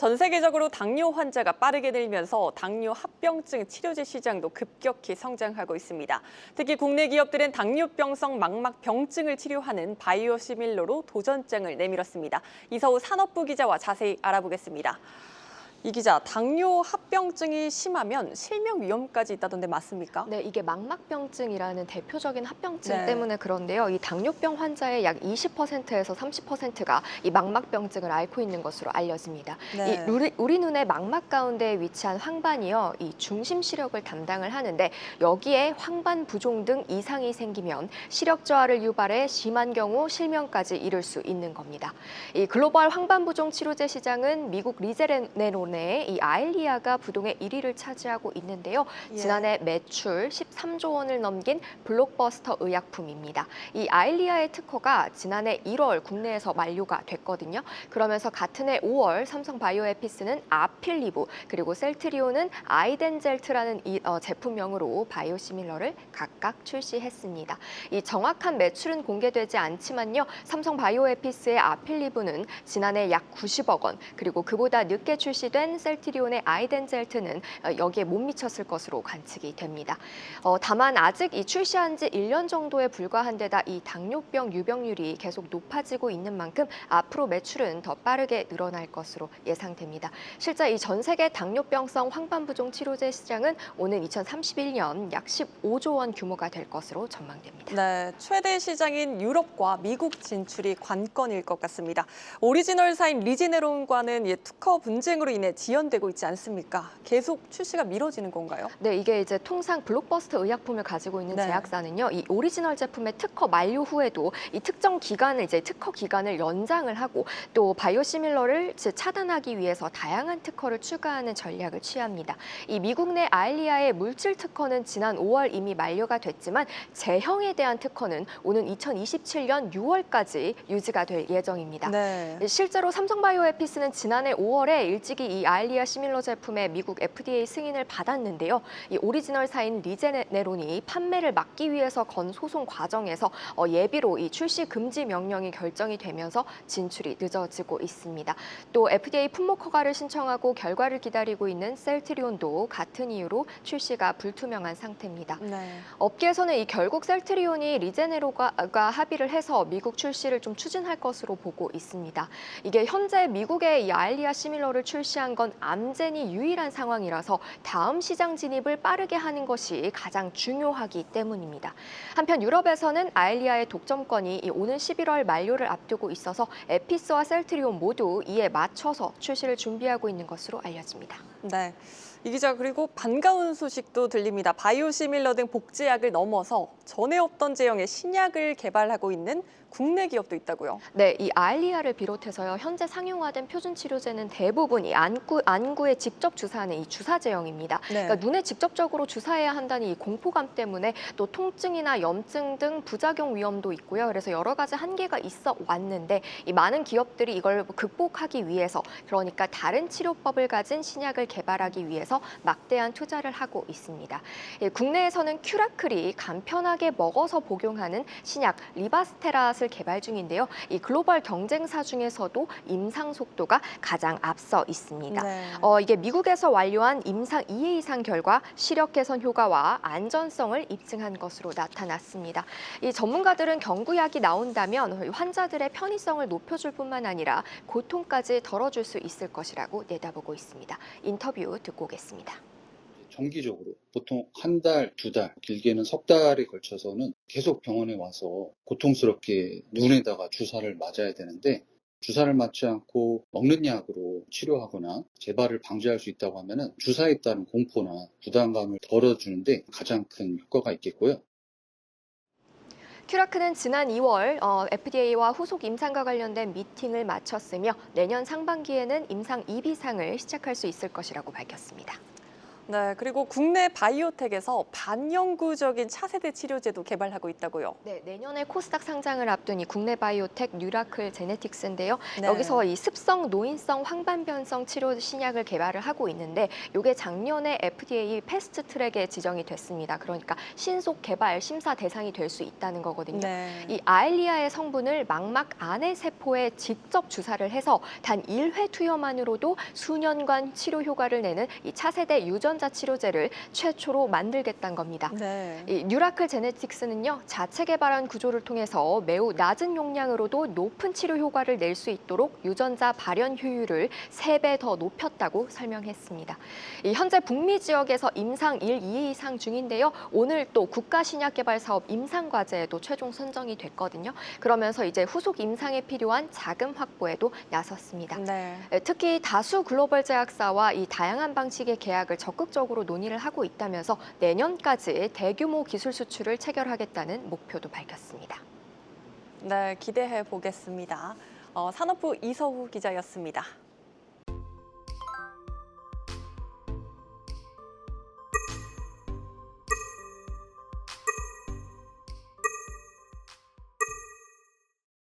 전 세계적으로 당뇨 환자가 빠르게 늘면서 당뇨 합병증 치료제 시장도 급격히 성장하고 있습니다. 특히 국내 기업들은 당뇨병성 망막병증을 치료하는 바이오시밀러로 도전장을 내밀었습니다. 이서우 산업부 기자와 자세히 알아보겠습니다. 이 기자, 당뇨 합병증이 심하면 실명 위험까지 있다던데 맞습니까? 네, 이게 망막병증이라는 대표적인 합병증 네. 때문에 그런데요. 이 당뇨병 환자의 약 20%에서 30%가 이 망막병증을 앓고 있는 것으로 알려집니다. 네. 우리 눈의 망막 가운데 위치한 황반이요, 이 중심 시력을 담당을 하는데 여기에 황반 부종 등 이상이 생기면 시력 저하를 유발해 심한 경우 실명까지 이를 수 있는 겁니다. 이 글로벌 황반 부종 치료제 시장은 미국 리제네론의 이 아일리아가 부동의 1위를 차지하고 있는데요. 예. 지난해 매출 13조 원을 넘긴 블록버스터 의약품입니다. 이 아일리아의 특허가 지난해 1월 국내에서 만료가 됐거든요. 그러면서 같은 해 5월 삼성바이오에피스는 아필리브 그리고 셀트리온은 아이덴젤트라는 제품명으로 바이오시밀러를 각각 출시했습니다. 이 정확한 매출은 공개되지 않지만요. 삼성바이오에피스의 아필리브는 지난해 약 90억 원, 그리고 그보다 늦게 출시된 셀트리온의 아이덴젤트는 여기에 못 미쳤을 것으로 관측이 됩니다. 다만 아직 이 출시한 지 1년 정도에 불과한 데다 이 당뇨병 유병률이 계속 높아지고 있는 만큼 앞으로 매출은 더 빠르게 늘어날 것으로 예상됩니다. 실제 이 전 세계 당뇨병성 황반부종 치료제 시장은 오는 2031년 약 15조 원 규모가 될 것으로 전망됩니다. 네, 최대 시장인 유럽과 미국 진출이 관건일 것 같습니다. 오리지널사인 리지네론과는 특허 분쟁으로 인해 지연되고 있지 않습니까? 계속 출시가 미뤄지는 건가요? 네, 이게 이제 통상 블록버스터 의약품을 가지고 있는 네. 제약사는요, 이 오리지널 제품의 특허 만료 후에도 이 특정 기간을 특허 기간을 연장을 하고 또 바이오시밀러를 차단하기 위해서 다양한 특허를 추가하는 전략을 취합니다. 이 미국 내 아일리아의 물질 특허는 지난 5월 이미 만료가 됐지만 제형에 대한 특허는 오는 2027년 6월까지 유지가 될 예정입니다. 네. 실제로 삼성바이오에피스는 지난해 5월에 일찍이 이 아일리아 시밀러 제품의 미국 FDA 승인을 받았는데요. 이 오리지널사인 리제네론이 판매를 막기 위해서 건 소송 과정에서 예비로 이 출시 금지 명령이 결정이 되면서 진출이 늦어지고 있습니다. 또 FDA 품목 허가를 신청하고 결과를 기다리고 있는 셀트리온도 같은 이유로 출시가 불투명한 상태입니다. 네. 업계에서는 이 결국 셀트리온이 리제네론과 합의를 해서 미국 출시를 좀 추진할 것으로 보고 있습니다. 이게 현재 미국의 이 아일리아 시밀러를 출시한 건 암젠이 유일한 상황이라서 다음 시장 진입을 빠르게 하는 것이 가장 중요하기 때문입니다. 한편 유럽에서는 아일리아의 독점권이 오는 11월 만료를 앞두고 있어서 에피스와 셀트리온 모두 이에 맞춰서 출시를 준비하고 있는 것으로 알려집니다. 네. 이 기자, 그리고 반가운 소식도 들립니다. 바이오시밀러 등 복제약을 넘어서 전에 없던 제형의 신약을 개발하고 있는 국내 기업도 있다고요? 네, 이 아일리아를 비롯해서요, 현재 상용화된 표준 치료제는 대부분 이 안구에 직접 주사하는 이 주사 제형입니다. 네. 그러니까 눈에 직접적으로 주사해야 한다는 이 공포감 때문에 또 통증이나 염증 등 부작용 위험도 있고요. 그래서 여러 가지 한계가 있어 왔는데 이 많은 기업들이 이걸 극복하기 위해서, 그러니까 다른 치료법을 가진 신약을 개발하기 위해서 막대한 투자를 하고 있습니다. 국내에서는 큐라클이 간편하게 먹어서 복용하는 신약 리바스테랏을 개발 중인데요. 이 글로벌 경쟁사 중에서도 임상 속도가 가장 앞서 있습니다. 네. 이게 미국에서 완료한 임상 2회 이상 결과 시력 개선 효과와 안전성을 입증한 것으로 나타났습니다. 이 전문가들은 경구약이 나온다면 환자들의 편의성을 높여줄 뿐만 아니라 고통까지 덜어줄 수 있을 것이라고 내다보고 있습니다. 인터뷰 듣고 오겠습니다. 정기적으로 보통 한 달, 두 달, 길게는 석 달에 걸쳐서는 계속 병원에 와서 고통스럽게 눈에다가 주사를 맞아야 되는데, 주사를 맞지 않고 먹는 약으로 치료하거나 재발을 방지할 수 있다고 하면은 주사에 따른 공포나 부담감을 덜어주는데 가장 큰 효과가 있겠고요. 큐라크는 지난 2월 FDA와 후속 임상과 관련된 미팅을 마쳤으며 내년 상반기에는 임상 2비상을 시작할 수 있을 것이라고 밝혔습니다. 네, 그리고 국내 바이오텍에서 반영구적인 차세대 치료제도 개발하고 있다고요. 네, 내년에 코스닥 상장을 앞둔 이 국내 바이오텍 뉴라클 제네틱스인데요. 네. 여기서 이 습성 노인성 황반변성 치료 신약을 개발을 하고 있는데 이게 작년에 FDA 패스트 트랙에 지정이 됐습니다. 그러니까 신속 개발 심사 대상이 될 수 있다는 거거든요. 네. 이 아엘리아의 성분을 망막 안의 세포에 직접 주사를 해서 단 1회 투여만으로도 수년간 치료 효과를 내는 이 차세대 유전자 치료제를 최초로 만들겠다는 겁니다. 네. 이 뉴라클 제네틱스는요, 자체 개발한 구조를 통해서 매우 낮은 용량으로도 높은 치료 효과를 낼 수 있도록 유전자 발현 효율을 3배 더 높였다고 설명했습니다. 현재 북미 지역에서 임상 1, 2 이상 중인데요. 오늘 또 국가신약개발사업 임상과제에도 최종 선정이 됐거든요. 그러면서 이제 후속 임상에 필요한 자금 확보에도 나섰습니다. 네. 특히 다수 글로벌 제약사와 이 다양한 방식의 계약을 적극적으로 논의를 하고 있다면서 내년까지 대규모 기술 수출을 체결하겠다는 목표도 밝혔습니다. 네, 기대해 보겠습니다. 산업부 이서우 기자였습니다.